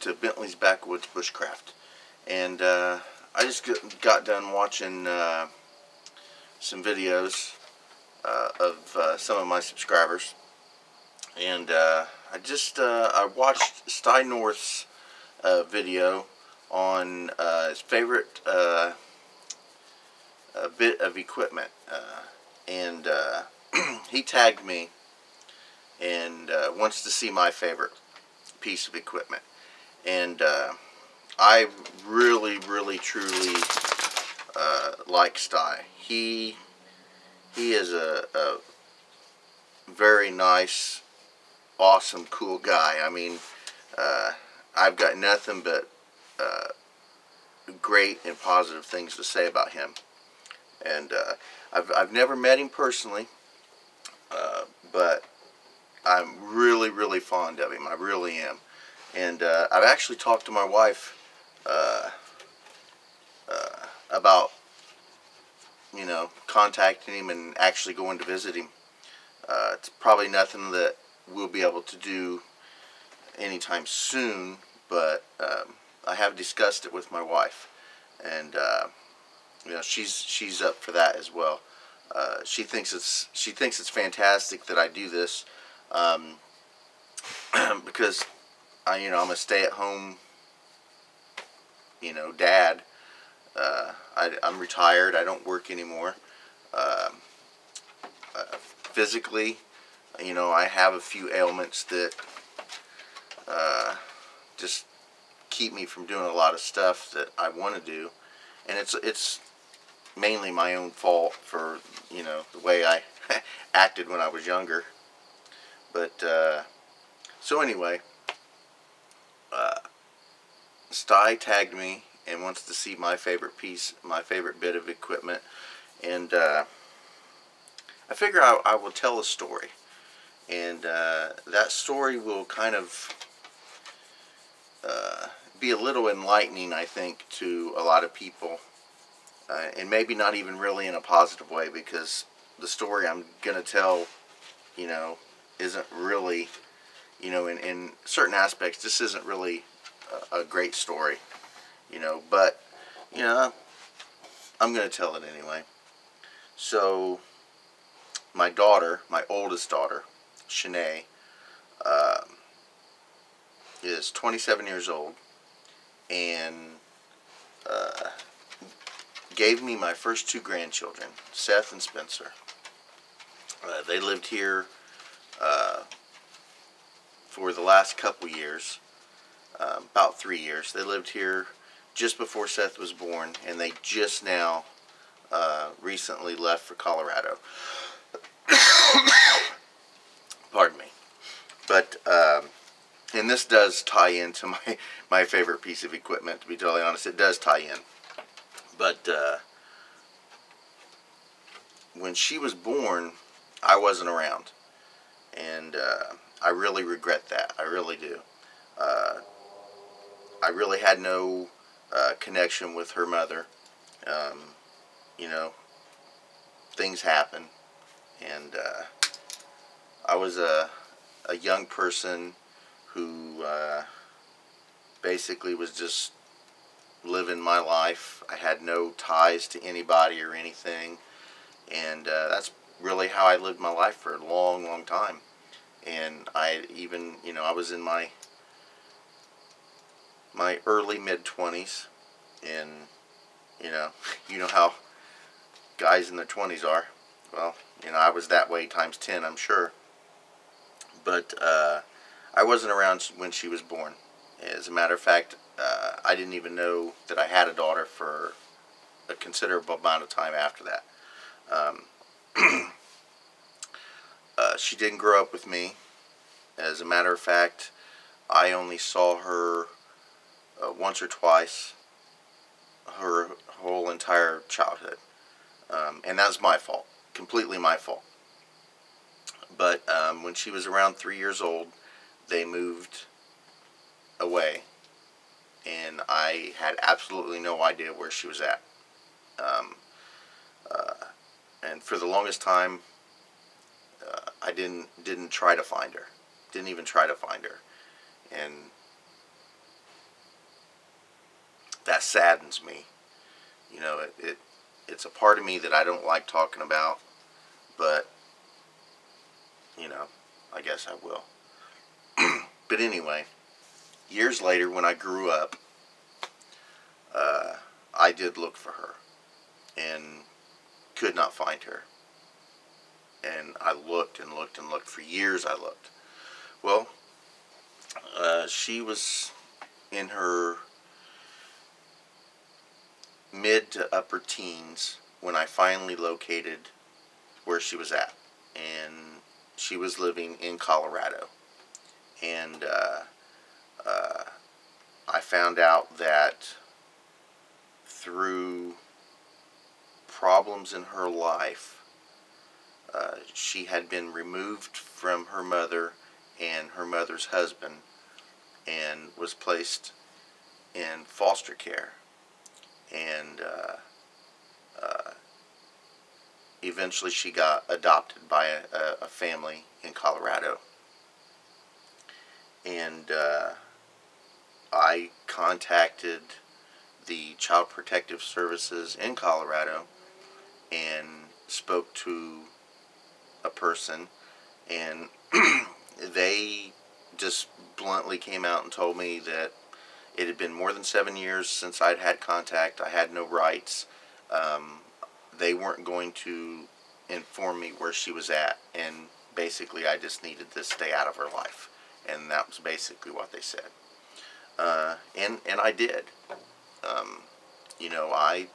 to Bentley's Backwoods Bushcraft. And I just got done watching some videos of some of my subscribers. And I watched Sty North's video on his favorite bit of equipment. And he tagged me and wants to see my favorite piece of equipment. And I really truly like Sty. He is a very nice, awesome, cool guy. I mean, I've got nothing but great and positive things to say about him. And I've never met him personally, but I'm really fond of him. I really am. And I've actually talked to my wife about, you know, contacting him and actually going to visit him. It's probably nothing that we'll be able to do anytime soon, but I have discussed it with my wife, and you know, she's up for that as well. She thinks it's fantastic that I do this, because I'm a stay-at-home, dad. I'm retired. I don't work anymore. Physically, I have a few ailments that just keep me from doing a lot of stuff that I want to do, and it's mainly my own fault for the way I acted when I was younger. But so anyway, Sty tagged me and wants to see my favorite piece, my favorite bit of equipment, and I figure I will tell a story, and that story will kind of be a little enlightening, I think, to a lot of people, and maybe not even really in a positive way, because the story I'm gonna tell, isn't really, in certain aspects, this isn't really a great story, but I'm gonna tell it anyway. So my daughter, my oldest daughter, Shanae, is 27 years old, and gave me my first two grandchildren, Seth and Spencer. They lived here for the last couple years, about 3 years. They lived here just before Seth was born, and they just now recently left for Colorado. Pardon me. But and this does tie into my favorite piece of equipment, to be totally honest. It does tie in. But when she was born, I wasn't around, and I really regret that. I really do. I really had no connection with her mother. Things happen, and I was a young person who basically was just living my life. I had no ties to anybody or anything, and that's really how I lived my life for a long time. And I even, I was in my early mid-20s, and you know how guys in their 20s are. Well, I was that way times 10, I'm sure. But I wasn't around when she was born. As a matter of fact, I didn't even know that I had a daughter for a considerable amount of time after that. She didn't grow up with me. As a matter of fact, I only saw her once or twice her whole entire childhood. And that was my fault. Completely my fault. But when she was around 3 years old, they moved away, and I had absolutely no idea where she was at. And for the longest time, I didn't try to find her. Didn't even try to find her. And that saddens me. You know, it's a part of me that I don't like talking about, but, you know, I guess I will. But anyway, years later when I grew up, I did look for her and could not find her. And I looked and looked and looked. For years I looked. Well, she was in her mid to upper teens when I finally located where she was at. And she was living in Colorado. And I found out that through problems in her life, she had been removed from her mother and her mother's husband and was placed in foster care. And eventually she got adopted by a family in Colorado. And I contacted the Child Protective Services in Colorado and spoke to a person, and they just bluntly came out and told me that it had been more than 7 years since I'd had contact. I had no rights. They weren't going to inform me where she was at, and basically I just needed to stay out of her life. And that was basically what they said. And I did. You know, I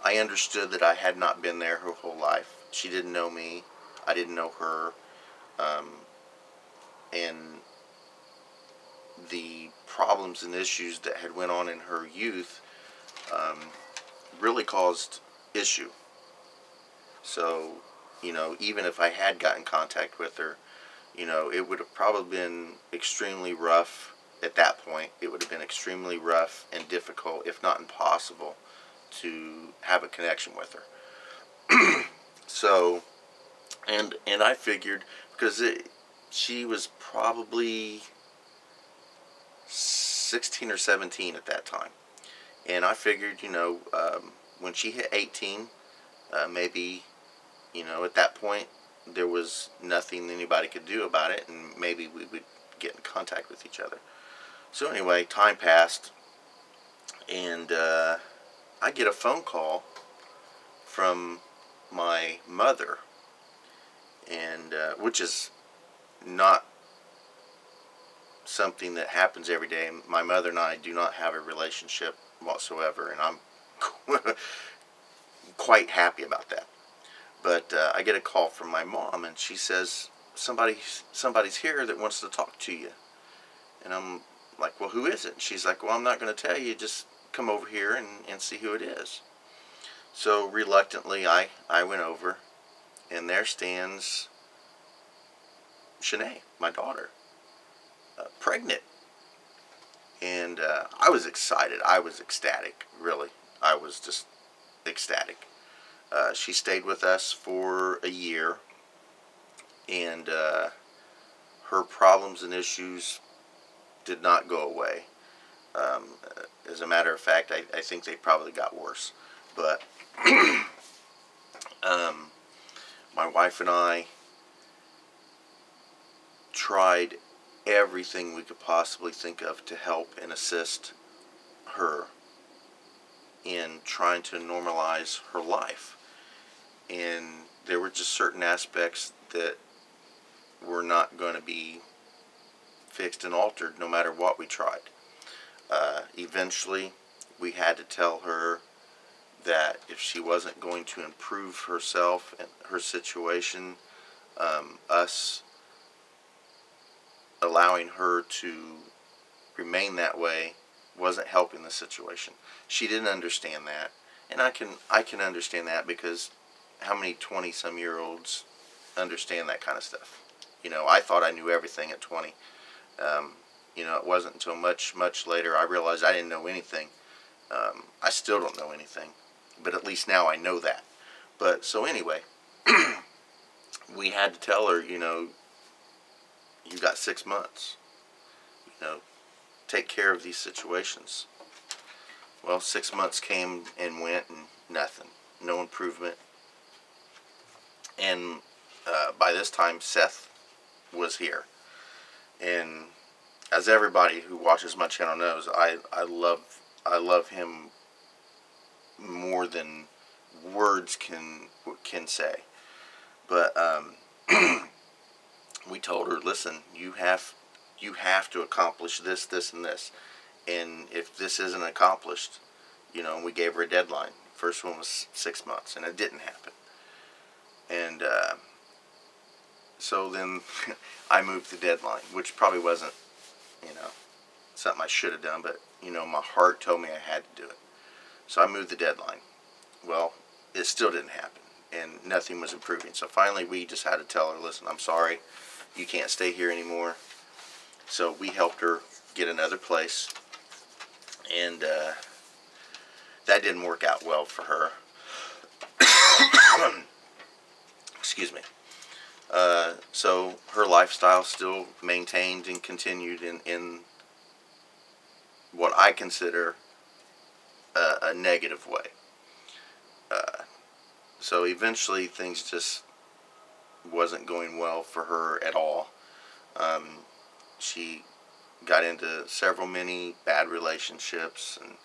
understood that I had not been there her whole life. She didn't know me. I didn't know her. And the problems and issues that had went on in her youth really caused issue. So, you know, even if I had gotten contact with her, you know, it would have probably been extremely rough at that point. It would have been extremely rough and difficult, if not impossible, to have a connection with her. So, and I figured, because she was probably 16 or 17 at that time. And I figured, you know, when she hit 18, maybe, you know, at that point, there was nothing anybody could do about it, and maybe we would get in contact with each other. So anyway, time passed, and I get a phone call from my mother, and which is not something that happens every day. My mother and I do not have a relationship whatsoever, and I'm quite happy about that. But I get a call from my mom, and she says, somebody's here that wants to talk to you. And I'm like, well, who is it? And she's like, well, I'm not going to tell you, just come over here and see who it is. So reluctantly I went over, and there stands Shanae, my daughter, pregnant. And I was excited. I was ecstatic, really. I was just ecstatic. She stayed with us for a year, and her problems and issues did not go away. As a matter of fact, I think they probably got worse. But my wife and I tried everything we could possibly think of to help and assist her in trying to normalize her life. And there were just certain aspects that were not going to be fixed and altered no matter what we tried. Eventually, we had to tell her that if she wasn't going to improve herself and her situation, us allowing her to remain that way wasn't helping the situation. She didn't understand that, and I can understand that, because how many 20-some-year-olds understand that kind of stuff? You know, I thought I knew everything at 20. You know, it wasn't until much later I realized I didn't know anything. I still don't know anything, but at least now I know that. But so anyway, we had to tell her, you know, you've got 6 months. You know, take care of these situations. Well, 6 months came and went, and nothing. No improvement. And by this time, Seth was here. And as everybody who watches my channel knows, I love him more than words can say. But we told her, listen, you have to accomplish this, this, and this. And if this isn't accomplished, you know, we gave her a deadline. First one was 6 months, and it didn't happen. And so then I moved the deadline, which probably wasn't, you know, something I should have done, but, you know, my heart told me I had to do it. So I moved the deadline. Well, it still didn't happen, and nothing was improving. So finally we just had to tell her, listen, I'm sorry, you can't stay here anymore. So we helped her get another place, and that didn't work out well for her. Excuse me. So her lifestyle still maintained and continued in what I consider a negative way. So eventually things just wasn't going well for her at all. She got into many bad relationships, and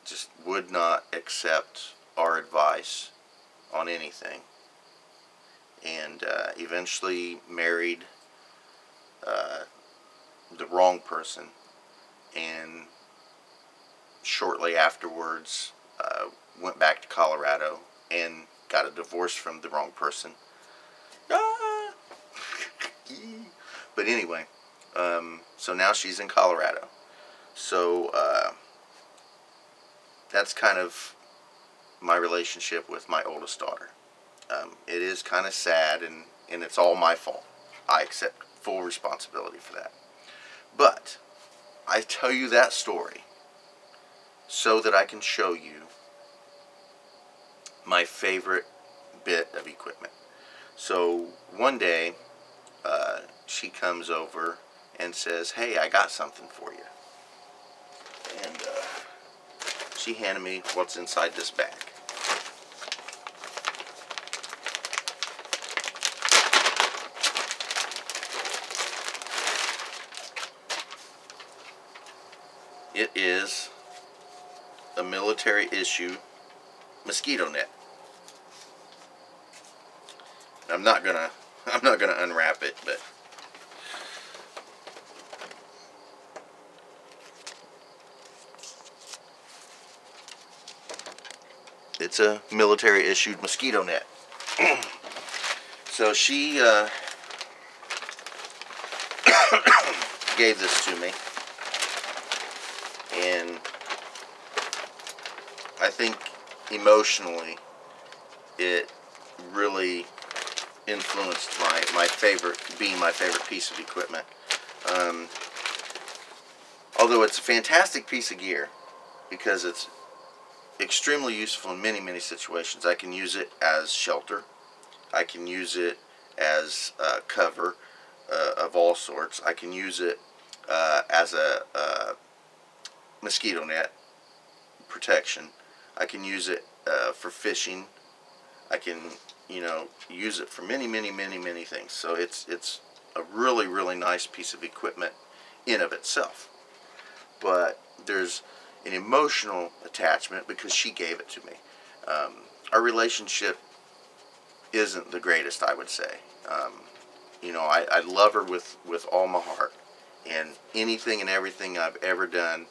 just would not accept our advice on anything. And eventually married the wrong person, and shortly afterwards went back to Colorado and got a divorce from the wrong person. But anyway, so now she's in Colorado. So that's kind of my relationship with my oldest daughter. It is kind of sad, and it's all my fault. I accept full responsibility for that. But I tell you that story so that I can show you my favorite bit of equipment. So one day she comes over and says, hey, I got something for you. And she handed me what's inside this bag. It is a military issue mosquito net. I'm not gonna unwrap it, but it's a military issued mosquito net. So she gave this to me, and I think emotionally it really influenced my favorite piece of equipment. Although it's a fantastic piece of gear because it's extremely useful in many situations. I can use it as shelter. I can use it as cover of all sorts. I can use it as a mosquito net protection. I can use it for fishing. I can, you know, use it for many things. So it's a really nice piece of equipment in of itself. But there's an emotional attachment because she gave it to me. Our relationship isn't the greatest, I would say. You know, I love her with all my heart, and anything and everything I've ever done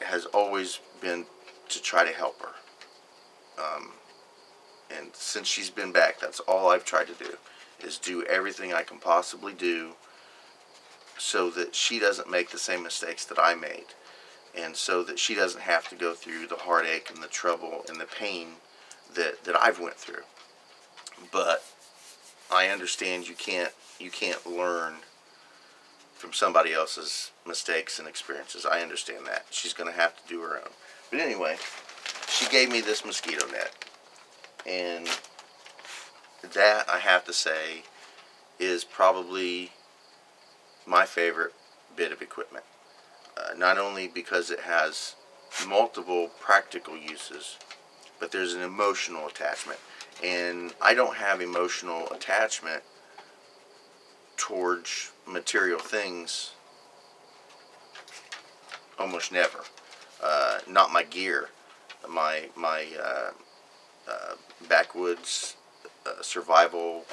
has always been to try to help her. And since she's been back, that's all I've tried to do, is do everything I can possibly do so that she doesn't make the same mistakes that I made, and so that she doesn't have to go through the heartache and the trouble and the pain that I've went through. But I understand you can't learn from somebody else's mistakes and experiences. I understand that. She's going to have to do her own. But anyway, she gave me this mosquito net, and that, I have to say, is probably my favorite bit of equipment. not only because it has multiple practical uses, but there's an emotional attachment. And I don't have emotional attachment towards material things almost never. Not my gear, my Backwoods survival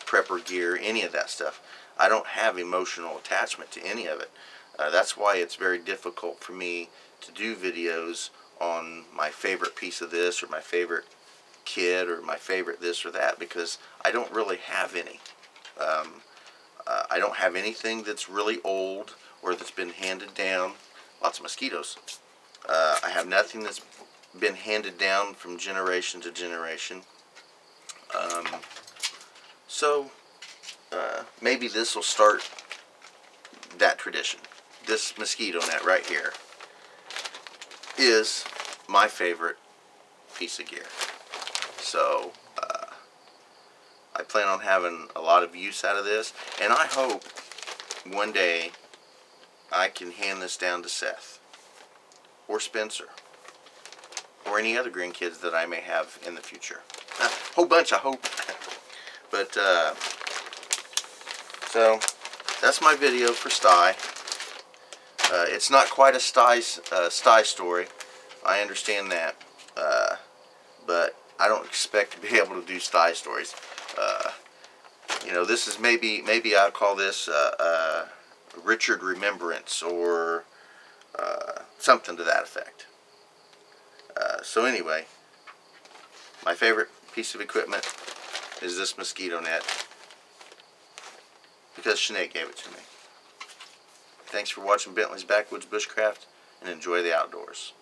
prepper gear, any of that stuff. I don't have emotional attachment to any of it. That's why it's very difficult for me to do videos on my favorite piece of this, or my favorite kit, or my favorite this or that, because I don't really have any. I don't have anything that's really old or that's been handed down. Lots of mosquitoes. I have nothing that's been handed down from generation to generation. So maybe this will start that tradition. This mosquito net right here is my favorite piece of gear. So I plan on having a lot of use out of this, and I hope one day I can hand this down to Seth or Spencer or any other grandkids that I may have in the future. A whole bunch, I hope. But so that's my video for Sty. It's not quite a Sty story. I understand that, but I don't expect to be able to do Sty stories. You know, this is maybe I'll call this Richard Remembrance, or something to that effect. So anyway, my favorite piece of equipment is this mosquito net, because Sinead gave it to me. Thanks for watching Bentley's Backwoods Bushcraft, and enjoy the outdoors.